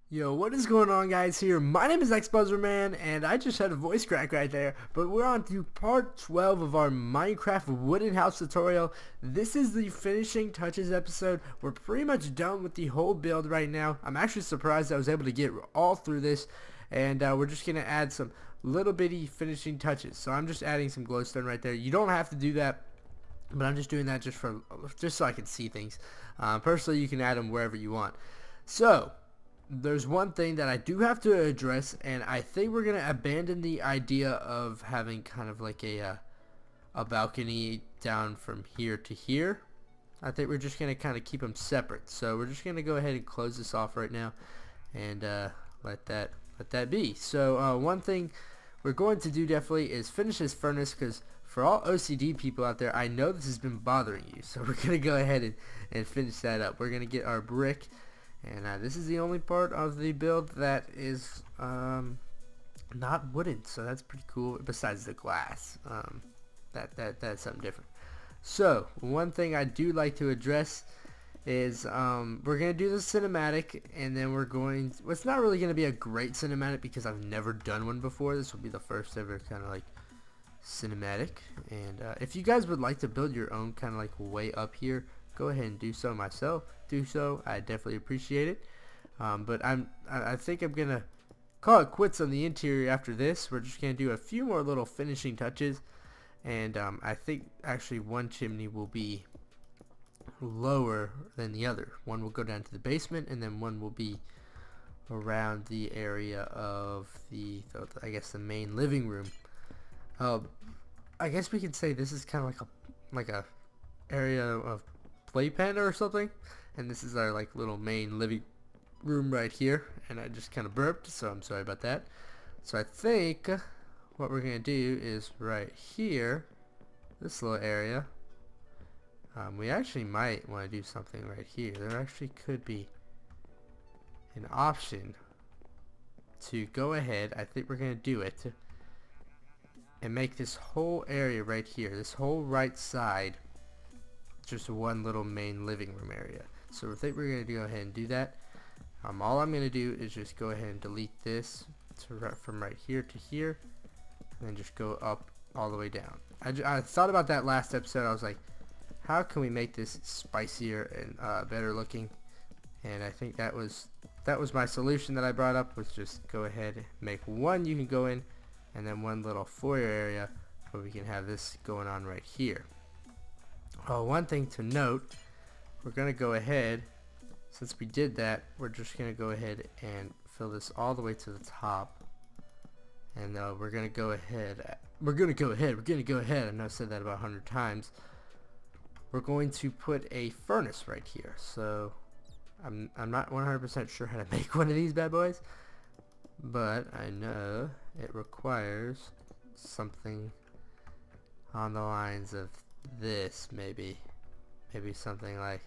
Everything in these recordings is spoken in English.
Yo, what is going on, guys? Here, my name is XBuzzerMan, and I just had a voice crack right there. But we're on to part 12 of our Minecraft wooden house tutorial. This is the finishing touches episode. We're pretty much done with the whole build right now. I'm actually surprised I was able to get all through this, and we're just gonna add some little bitty finishing touches. So I'm just adding some glowstone right there. You don't have to do that, but I'm just doing that just so I can see things. Personally, you can add them wherever you want. So there's one thing that I do have to address, and I think we're gonna abandon the idea of having kind of like a balcony down from here to here. I think we're just gonna kind of keep them separate. So we're just gonna go ahead and close this off right now, and let that be. So one thing we're going to do definitely is finish this furnace, because for all OCD people out there, I know this has been bothering you. So we're gonna go ahead and finish that up. We're gonna get our brick. And this is the only part of the build that is not wooden, so that's pretty cool. Besides the glass, that's something different. So one thing I do like to address is we're gonna do the cinematic, and then well, it's not really gonna be a great cinematic because I've never done one before. This will be the first ever kind of like cinematic. And if you guys would like to build your own kind of like way up here, go ahead and do so. I definitely appreciate it. But I think I'm gonna call it quits on the interior after this. We're just gonna do a few more little finishing touches, and I think actually one chimney will be lower than the other. One will go down to the basement, and then one will be around the area of I guess the main living room. I guess we could say this is kind of like a area of playpen or something, and this is our like little main living room right here. And I just kind of burped, so I'm sorry about that. So I think what we're gonna do is right here, this little area, we actually might want to do something right here. There actually could be an option to go ahead, I think we're gonna do it, and make this whole area right here, this whole right side, just one little main living room area. So I think we're going to go ahead and do that. All I'm going to do is just go ahead and delete this from right here to here, and then just go up all the way down. I thought about that last episode. I was like, how can we make this spicier and better looking? And I think that was my solution that I brought up, was just go ahead and make one you can go in, and then one little foyer area where we can have this going on right here. One thing to note, we're going to go ahead, since we did that, we're just going to go ahead and fill this all the way to the top. And we're going to go ahead, I know I said that about 100 times. We're going to put a furnace right here. So I'm not 100% sure how to make one of these bad boys, but I know it requires something on the lines of this, maybe something like,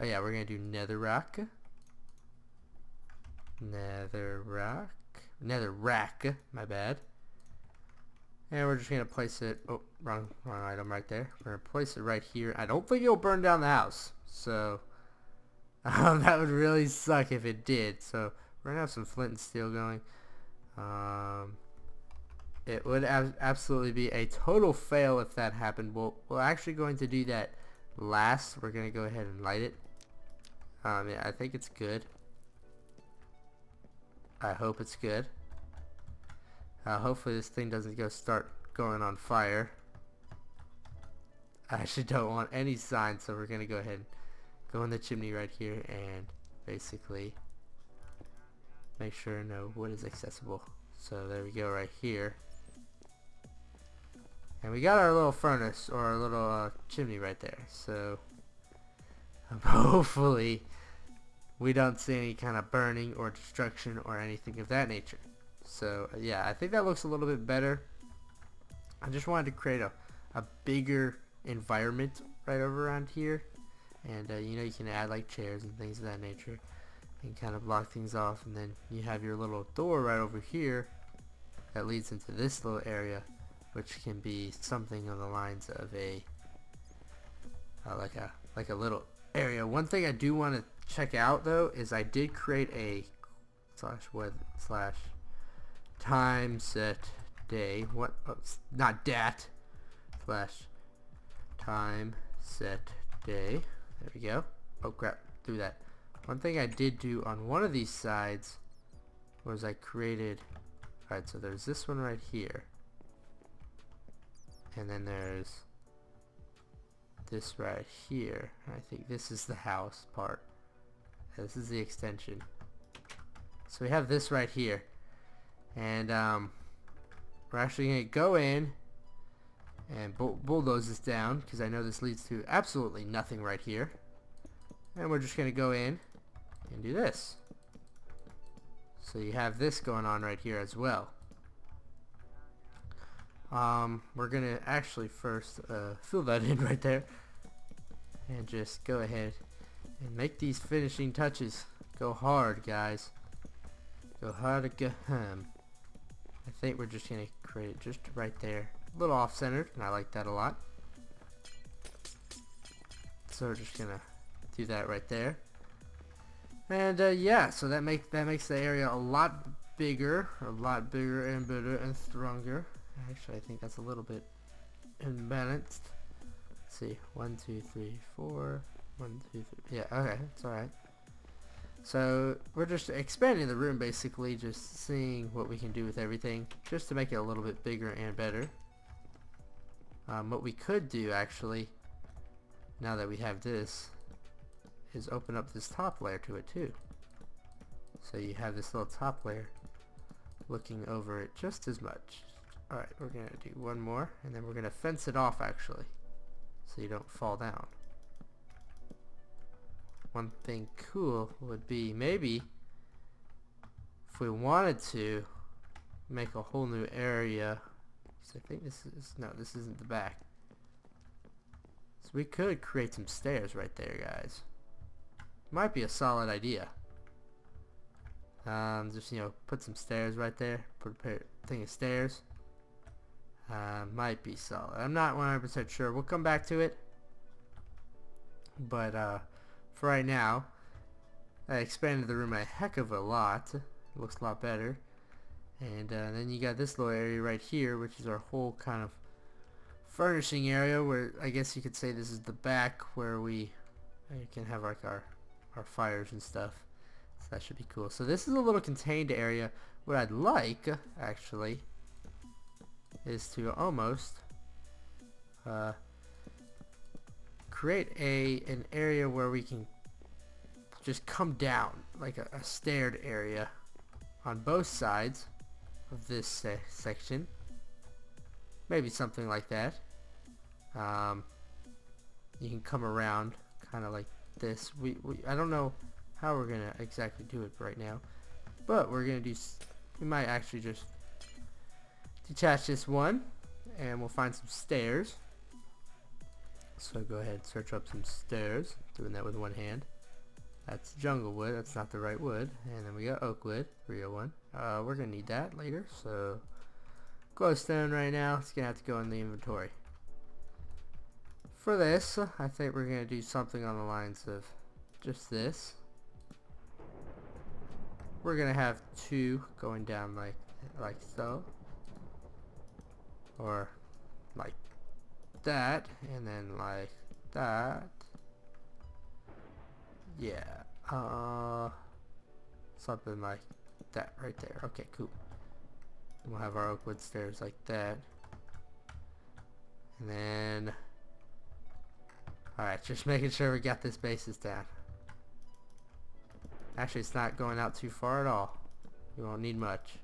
oh yeah, we're gonna do netherrack, my bad. And we're just gonna place it, oh, wrong item right there. We're gonna place it right here. I don't think it'll burn down the house, so that would really suck if it did. So we're gonna have some flint and steel going. It would absolutely be a total fail if that happened. We're actually going to do that last. We're going to go ahead and light it. Yeah, I think it's good. I hope it's good. Hopefully this thing doesn't start going on fire. I actually don't want any signs, so we're going to go ahead and go in the chimney right here and basically make sure no wood is accessible. So there we go right here. And we got our little furnace, or our little chimney right there. So hopefully we don't see any kind of burning or destruction or anything of that nature. So yeah, I think that looks a little bit better. I just wanted to create a bigger environment right over around here. And you know, you can add like chairs and things of that nature and kind of block things off. And then you have your little door right over here that leads into this little area, which can be something on the lines of a like a little area. One thing I do want to check out though is I did create a slash weather slash time set day. What? Oops, not dat. Slash time set day. There we go. Oh crap, do that. One thing I did do on one of these sides was I created, alright, so there's this one right here, and then there's this right here. I think this is the house part. This is the extension. So we have this right here, and we're actually going to go in and bulldoze this down, because I know this leads to absolutely nothing right here. And we're just going to go in and do this. So you have this going on right here as well. We're going to actually first fill that in right there, and just go ahead and make these finishing touches. Go hard, guys. Go hard again. I think we're just going to create it just right there. A little off-centered, and I like that a lot. So we're just going to do that right there. And yeah, so that makes the area a lot bigger and better and stronger. Actually, I think that's a little bit imbalanced. Let's see, 1 2 3 4 1 2 3. Yeah, okay, it's alright. So we're just expanding the room, basically, just seeing what we can do with everything, just to make it a little bit bigger and better. What we could do, actually, now that we have this, is open up this top layer to it too. So you have this little top layer looking over it just as much. Alright, we're going to do one more, and then we're going to fence it off, actually, so you don't fall down. One thing cool would be maybe if we wanted to make a whole new area. So I think this is, no, this isn't the back. So we could create some stairs right there, guys. Might be a solid idea. Just, you know, put some stairs right there. Put a thing of stairs. Might be solid. I'm not 100% sure. We'll come back to it. But for right now, I expanded the room a heck of a lot. It looks a lot better. And then you got this little area right here, which is our whole kind of furnishing area, where I guess you could say this is the back where we can have like our fires and stuff. So that should be cool. So this is a little contained area. What I'd like, actually, is to almost create an area where we can just come down, like a staired area on both sides of this section. Maybe something like that. You can come around kind of like this. I don't know how we're gonna exactly do it right now, but we're gonna do, we might actually just detach this one, and we'll find some stairs. So go ahead and search up some stairs, doing that with one hand. That's jungle wood, that's not the right wood. And then we got oak wood, real one. We're gonna need that later, so glowstone right now, it's gonna have to go in the inventory. For this, I think we're gonna do something on the lines of just this. We're gonna have two going down like so, or like that, and then like that. Yeah, something like that right there. Okay, cool. And we'll have our oak wood stairs like that, and then alright, just making sure we got this basis down. Actually, it's not going out too far at all. We won't need much.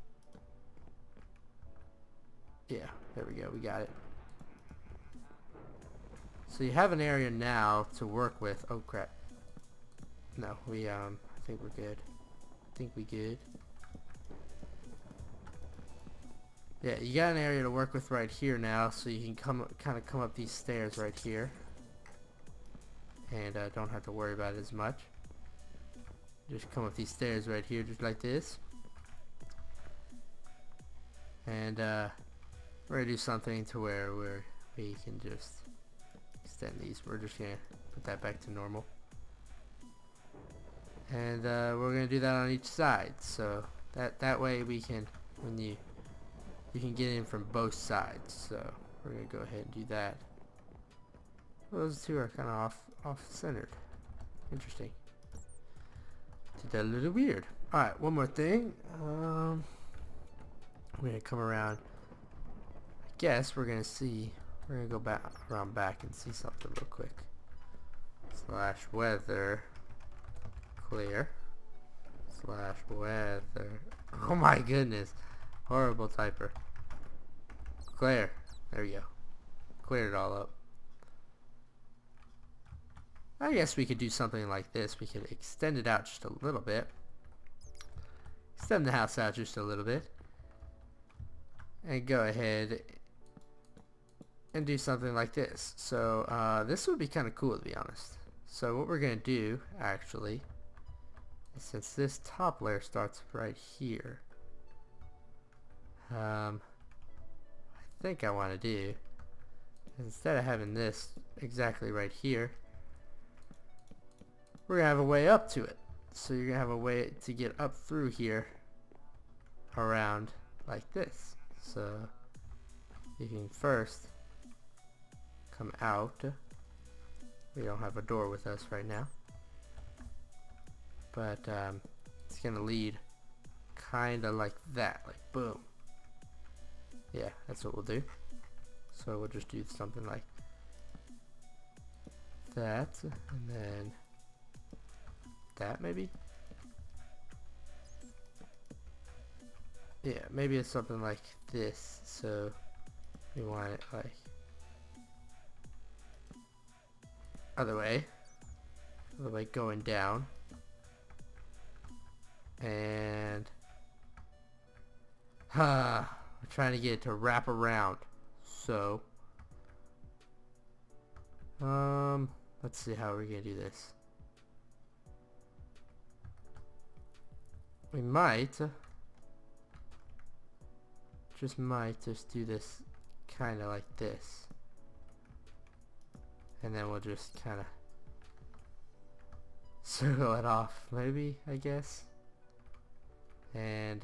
Yeah, there we go, we got it. So you have an area now to work with. Oh crap. No, we I think we're good. I think we good. Yeah, you got an area to work with right here now, so you can kind of come up these stairs right here, and don't have to worry about it as much. Just come up these stairs right here, just like this, and we're gonna do something to where we can just extend these. We're just gonna put that back to normal, And we're gonna do that on each side, so that way we can, you can get in from both sides. So we're gonna go ahead and do that. Well, those two are kind of off centered. Interesting. Did that a little weird. All right, one more thing. We're gonna come around. I guess we're gonna see. We're gonna go around back and see something real quick. / weather clear / weather. Oh my goodness, horrible typer. Clear. There we go. Cleared it all up. I guess we could do something like this. We could extend it out just a little bit. Extend the house out just a little bit. And go ahead and do something like this. So this would be kind of cool, to be honest. So what we're going to do, actually, is since this top layer starts right here, I think I want to do, instead of having this exactly right here, we're going to have a way up to it. So you're going to have a way to get up through here around like this. So you can first come out. We don't have a door with us right now, but it's going to lead kind of like that, like boom. Yeah, that's what we'll do. So we'll just do something like that, and then that maybe. Yeah, maybe it's something like this. So we want it like other way going down, and we're trying to get it to wrap around. So let's see how we're gonna do this. We might just do this kind of like this, and then we'll just kind of circle it off, maybe, I guess, and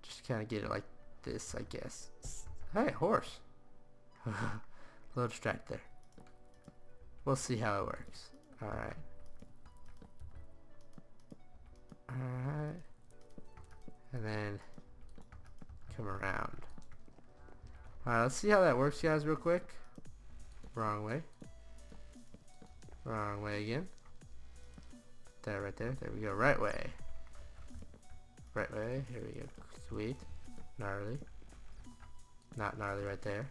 just kind of get it like this, I guess. Hey, horse. A little distracted there. We'll see how it works. Alright. Alright. And then come around. Alright, let's see how that works, guys, real quick. Wrong way. Wrong way again. Put that right there. There we go. Right way. Right way. Here we go. Sweet. Gnarly. Not gnarly right there.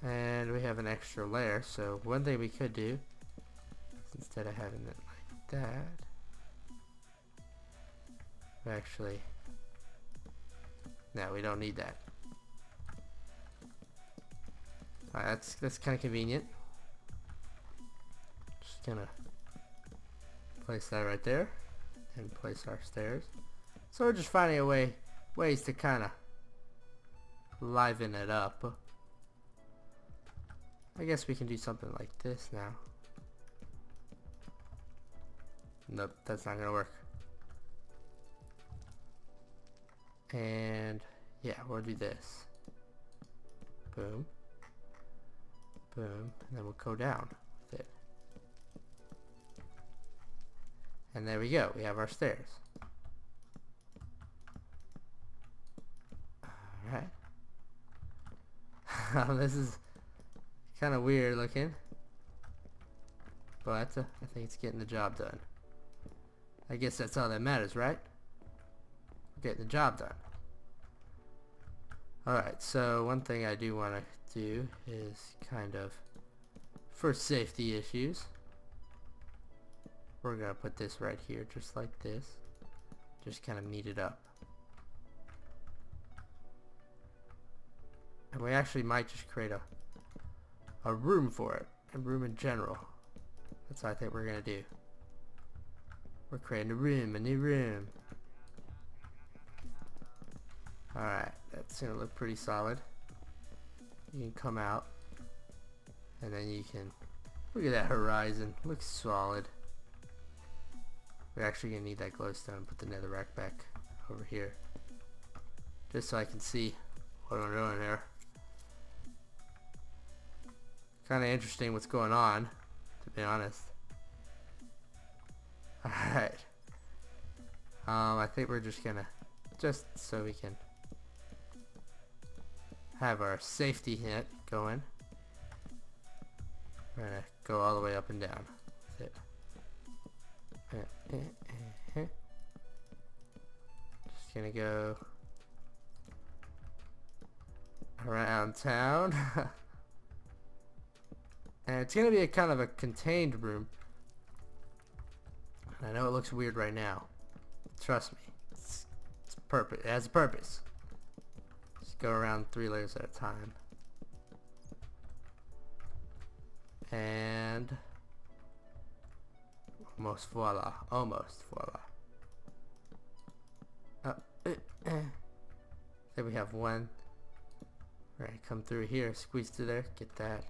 And we have an extra layer. So one thing we could do is instead of having it like that, we actually, no, we don't need that. Alright, that's kind of convenient. Just gonna place that right there and place our stairs. So we're just finding a ways to kind of liven it up. I guess we can do something like this now. Nope, that's not gonna work. And yeah, we'll do this. Boom. Boom. And then we'll go down with it. And there we go. We have our stairs. Alright. This is kind of weird looking, but I think it's getting the job done. I guess that's all that matters, right? Getting the job done. Alright, so one thing I do want to do is kind of, for safety issues, we're going to put this right here just like this. Just kind of meet it up. And we actually might just create a room for it. A room in general. That's what I think we're going to do. We're creating a room, a new room. Alright, that's going to look pretty solid. You can come out, and then you can Look at that horizon. Looks solid. We're actually gonna need that glowstone. Put the netherrack back over here, just so I can see what I'm doing here. Kind of interesting what's going on, to be honest. Alright. I think we're just gonna, just so we can have our safety net going, we're gonna go all the way up and down with it. Just gonna go around town. And it's gonna be a kind of a contained room. And I know it looks weird right now. Trust me, it has a purpose. Just go around 3 layers at a time. And almost voila. Almost voila. There we have one. We're gonna come through here, squeeze through there, get that.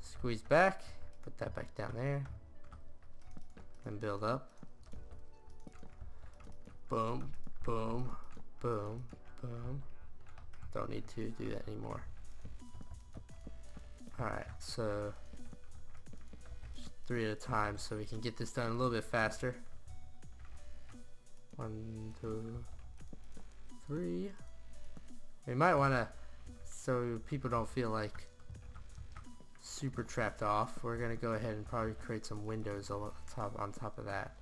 Squeeze back, put that back down there. And build up. Boom, boom, boom, boom. Don't need to do that anymore. Alright, so just 3 at a time so we can get this done a little bit faster. 1, 2, 3. We might want to, so people don't feel like super trapped off, we're gonna go ahead and probably create some windows on top of that.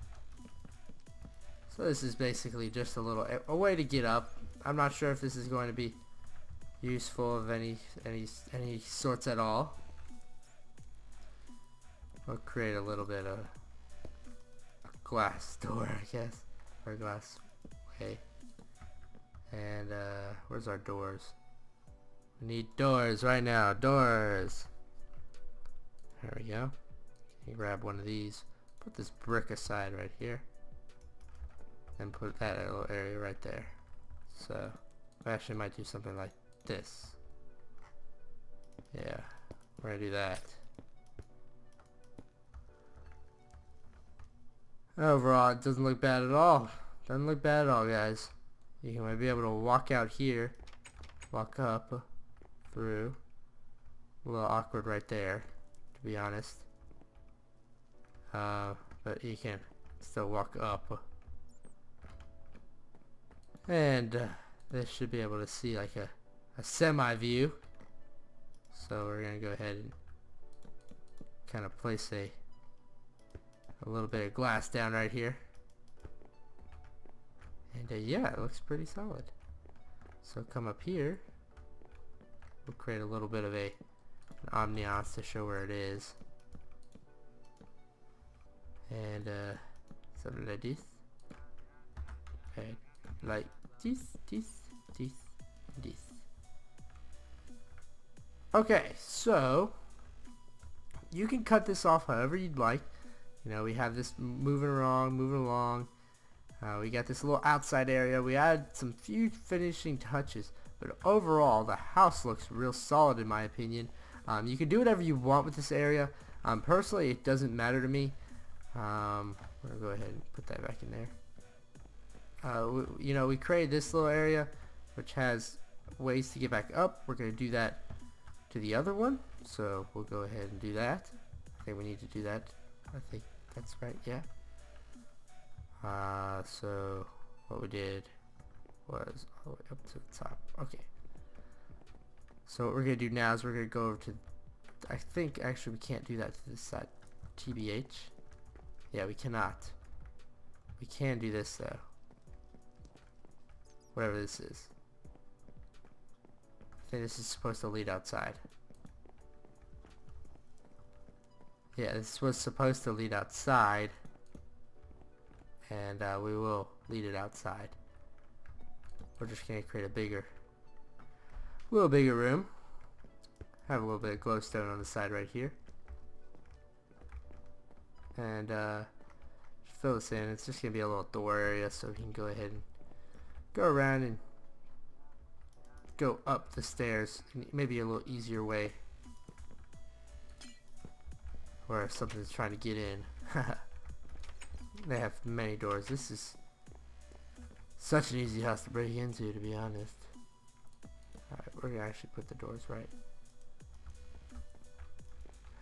So this is basically just a way to get up. I'm not sure if this is going to be useful of any sorts at all. We'll create a little bit of a glass door, I guess, or a glass way. And where's our doors? We need doors right now. Doors. There we go. You grab one of these. Put this brick aside right here. And put that little area right there. So we actually might do something like this. Yeah, we're gonna do that. Overall, it doesn't look bad at all. Doesn't look bad at all, guys. You might be able to walk out here, walk up, through. A little awkward right there, to be honest. But you can still walk up. And this should be able to see like a semi-view. So we're gonna go ahead and kind of place a little bit of glass down right here. And yeah, it looks pretty solid. So come up here. We'll create a little bit of an ambiance to show where it is. And something like this. And like this. Okay, so you can cut this off however you'd like. You know, we have this moving along. We got this little outside area. We add some few finishing touches, but overall the house looks real solid in my opinion. You can do whatever you want with this area. Personally, it doesn't matter to me. I'm gonna go ahead and put that back in there. You know, we created this little area which has ways to get back up. We're gonna do that to the other one, so we'll go ahead and do that. I think we need to do that. I think that's right, yeah. So what we did was all the way up to the top. Okay. So what we're gonna do now is we're gonna go over to, I think actually we can't do that to this side. TBH. Yeah, we cannot. We can do this though. Whatever this is. I think this is supposed to lead outside. Yeah, this was supposed to lead outside. And we will lead it outside. We're just gonna create a little bigger room. Have a little bit of glowstone on the side right here. And fill this in. It's just gonna be a little door area, so we can go ahead and go around and go up the stairs. Maybe a little easier way or if something's trying to get in. They have many doors. This is such an easy house to break into, to be honest. Alright, we're gonna actually put the doors right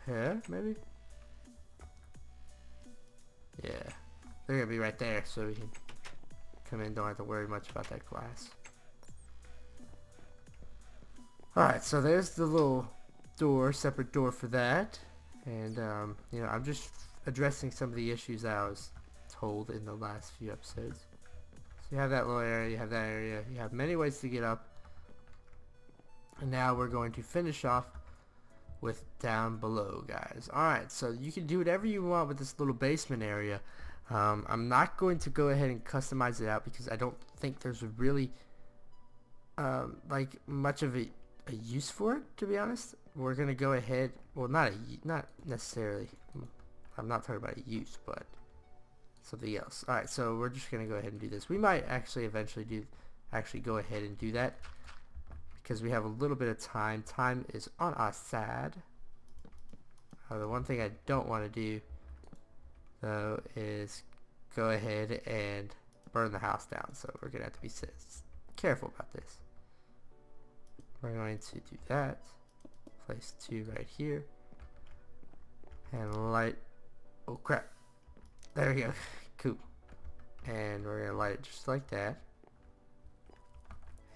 here, maybe? Yeah, they're gonna be right there, so we can come in, don't have to worry much about that glass. Alright, so there's the little door, separate door for that. And, you know, I'm just addressing some of the issues that I was told in the last few episodes. So you have that little area, you have that area, you have many ways to get up. And now we're going to finish off with down below, guys. Alright, so you can do whatever you want with this little basement area. I'm not going to go ahead and customize it out because I don't think there's really like much of a use for it, to be honest. We're gonna go ahead, well, not necessarily, I'm not talking about a use, but something else. Alright, so we're just gonna go ahead and do this. We might actually eventually go ahead and do that because we have a little bit of time. Time is on our side. The one thing I don't want to do though is go ahead and burn the house down, so we're gonna have to be careful about this. We're going to do that. Place 2 right here. And light. Oh crap. There we go. Cool. And we're going to light it just like that.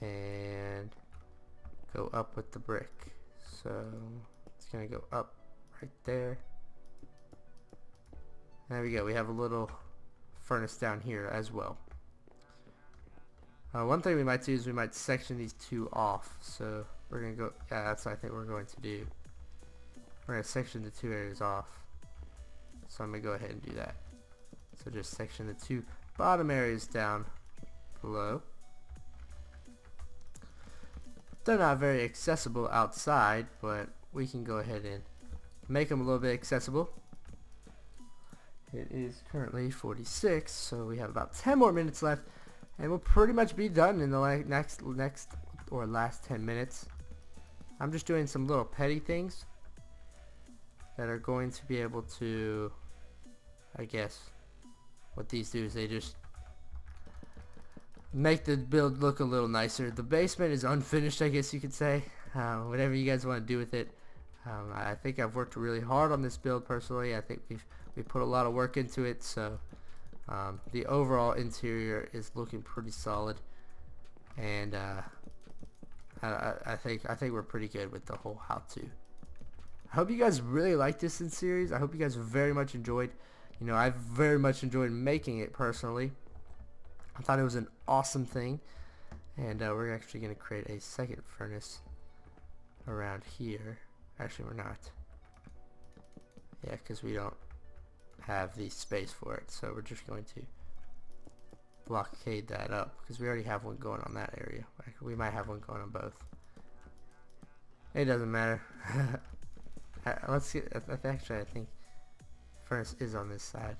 And go up with the brick. So it's going to go up right there. There we go. We have a little furnace down here as well. One thing we might do is we might section these two off. So we're going to go, yeah, that's what I think we're going to do. We're going to section the two areas off. So I'm going to go ahead and do that. So just section the two bottom areas down below. They're not very accessible outside, but we can go ahead and make them a little bit accessible. It is currently 46, so we have about 10 more minutes left. And we'll pretty much be done in the next or last 10 minutes. I'm just doing some little petty things that are going to be able to, I guess, what these do is they just make the build look a little nicer. The basement is unfinished, I guess you could say. Whatever you guys want to do with it. I think I've worked really hard on this build personally. I think we put a lot of work into it, so the overall interior is looking pretty solid, and I think we're pretty good with the whole how-to. I hope you guys really like this in series. I hope you guys very much enjoyed. You know, I very much enjoyed making it personally. I thought it was an awesome thing, and we're actually going to create a second furnace around here. Actually, we're not. Yeah, because we don't have the space for it, so we're just going to blockade that up because we already have one going on that area. We might have one going on both. It doesn't matter. Let's see. Actually, I think furnace is on this side.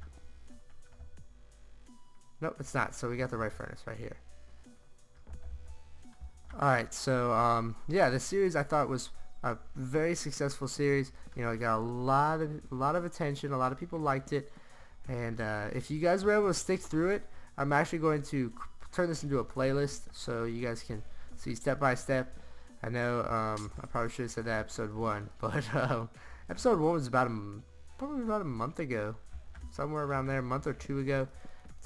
Nope, it's not. So we got the right furnace right here. Alright, so yeah, this series I thought was a very successful series. You know, it got a lot of attention. A lot of people liked it, and if you guys were able to stick through it, I'm actually going to turn this into a playlist so you guys can see step by step. I know I probably should have said that episode 1, but episode 1 was probably about a month ago, somewhere around there, a month or 2 ago.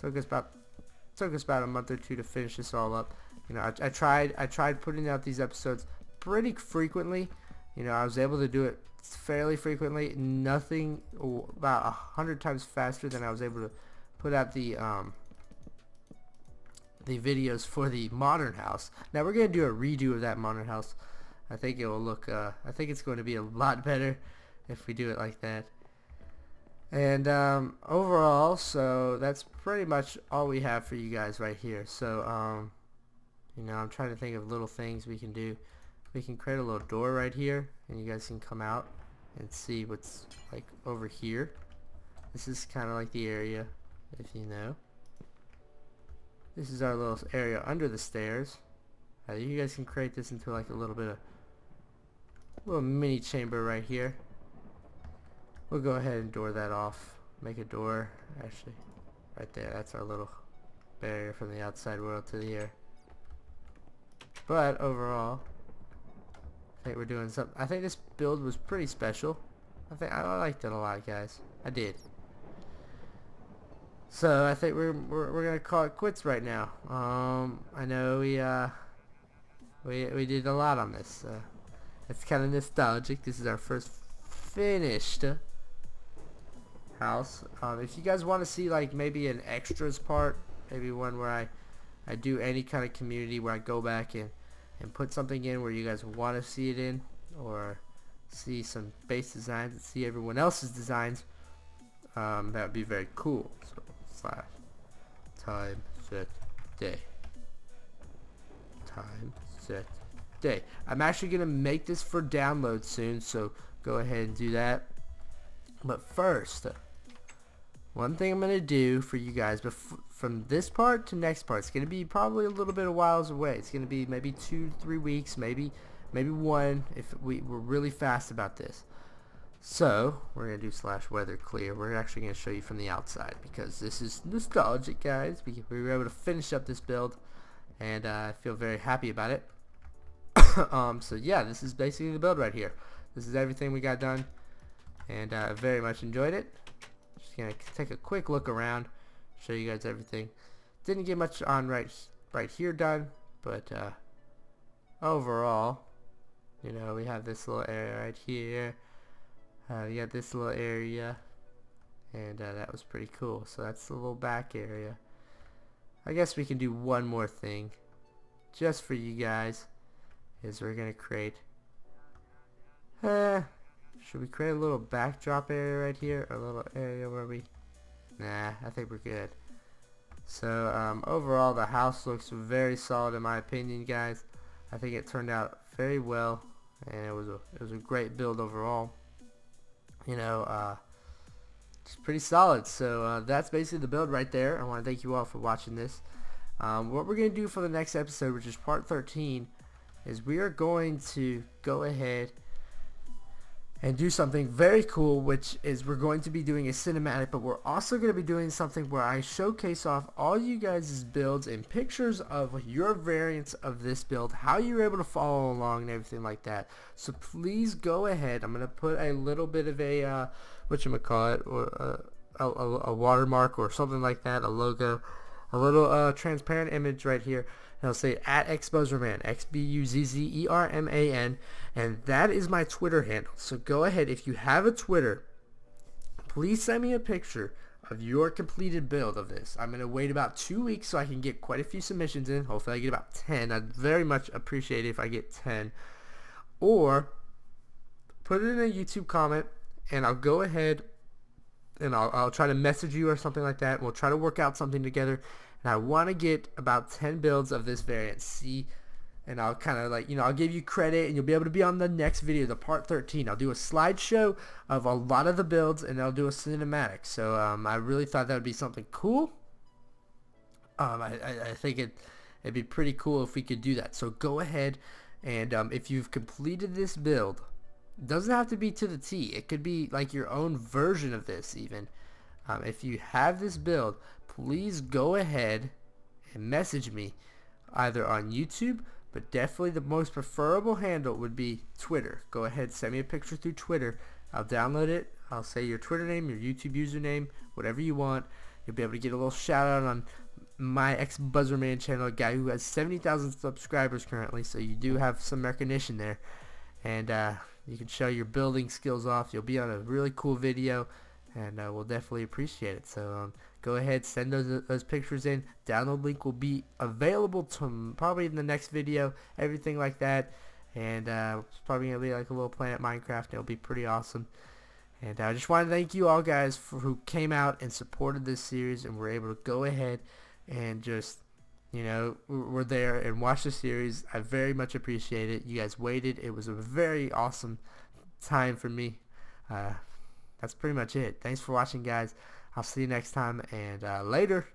Took us about a month or 2 to finish this all up. You know, I tried putting out these episodes pretty frequently. You know, I was able to do it fairly frequently. Nothing about 100 times faster than I was able to put out the videos for the modern house. Now we're gonna do a redo of that modern house. I think it will look. I think it's going to be a lot better if we do it like that. And overall, so that's pretty much all we have for you guys right here. So you know, I'm trying to think of little things we can do. We can create a little door right here, and you guys can come out and see what's like over here. This is kind of like the area, if you know. This is our little area under the stairs. You guys can create this into like a little mini chamber right here. we'll go ahead and door that off. Make a door, actually, right there. That's our little barrier from the outside world to here. But overall, I think we're doing something. I think this build was pretty special. I liked it a lot, guys. I did. So I think we're gonna call it quits right now. I know we did a lot on this. It's kind of nostalgic. This is our first finished house. If you guys want to see like maybe an extras part, maybe one where I do any kind of community where I go back and put something in where you guys want to see it in, or see some base designs and see everyone else's designs, that would be very cool. So / time set day. Time set day. I'm actually gonna make this for download soon, so go ahead and do that. But first, one thing I'm gonna do for you guys, from this part to next part, it's gonna be probably a little bit of whiles away. It's gonna be maybe 2 to 3 weeks, maybe 1 if we're really fast about this. So we're gonna do /weather clear. We're actually gonna show you from the outside because this is nostalgic, guys. We were able to finish up this build, and I feel very happy about it. So yeah, this is basically the build right here. This is everything we got done, and I very much enjoyed it. Just gonna take a quick look around, show you guys everything. Didn't get much on right here done, but overall, you know, we have this little area right here. We got this little area, and that was pretty cool. So that's the little back area. I guess we can do one more thing just for you guys, is we're gonna create should we create a little backdrop area right here, a little area where we I think we're good. So overall the house looks very solid in my opinion, guys. I think it turned out very well, and it was a great build overall. You know, it's pretty solid. So that's basically the build right there. I want to thank you all for watching this. What we're going to do for the next episode, which is part 13, is we are going to go ahead and do something very cool, which is we're going to be doing a cinematic, but we're also going to be doing something where I showcase off all you guys' builds and pictures of your variants of this build, how you were able to follow along and everything like that. So please go ahead. I'm going to put a little bit of a whatchamacallit, or a watermark or something like that, a logo, a little transparent image right here. And I'll say @XBuzzerman, XBuzzerman, and that is my Twitter handle. So go ahead, if you have a Twitter, please send me a picture of your completed build of this. I'm going to wait about 2 weeks so I can get quite a few submissions in. Hopefully I get about 10. I'd very much appreciate it if I get 10. Or put it in a YouTube comment, and I'll go ahead and I'll try to message you or something like that. We'll try to work out something together. And I want to get about 10 builds of this variant. See, and I'll kind of like, you know, I'll give you credit, and you'll be able to be on the next video, the part 13. I'll do a slideshow of a lot of the builds, and I'll do a cinematic. So I really thought that would be something cool. I think it'd be pretty cool if we could do that. So go ahead, and if you've completed this build, it doesn't have to be to the T. It could be like your own version of this even. If you have this build, please go ahead and message me either on YouTube, but definitely the most preferable handle would be Twitter. Go ahead, send me a picture through Twitter. I'll download it. I'll say your Twitter name, your YouTube username, whatever you want. You'll be able to get a little shout out on my XBuzzerman channel, a guy who has 70,000 subscribers currently, so you do have some recognition there. And you can show your building skills off. You'll be on a really cool video, and we'll definitely appreciate it. So go ahead, send those pictures in. Download link will be available to probably in the next video, everything like that. And it's probably gonna be like a little Planet Minecraft. It'll be pretty awesome. And I just want to thank you all guys who came out and supported this series and were able to go ahead and just, you know, we're there and watch the series. I very much appreciate it. You guys waited. It was a very awesome time for me. That's pretty much it. Thanks for watching, guys. I'll see you next time, and later.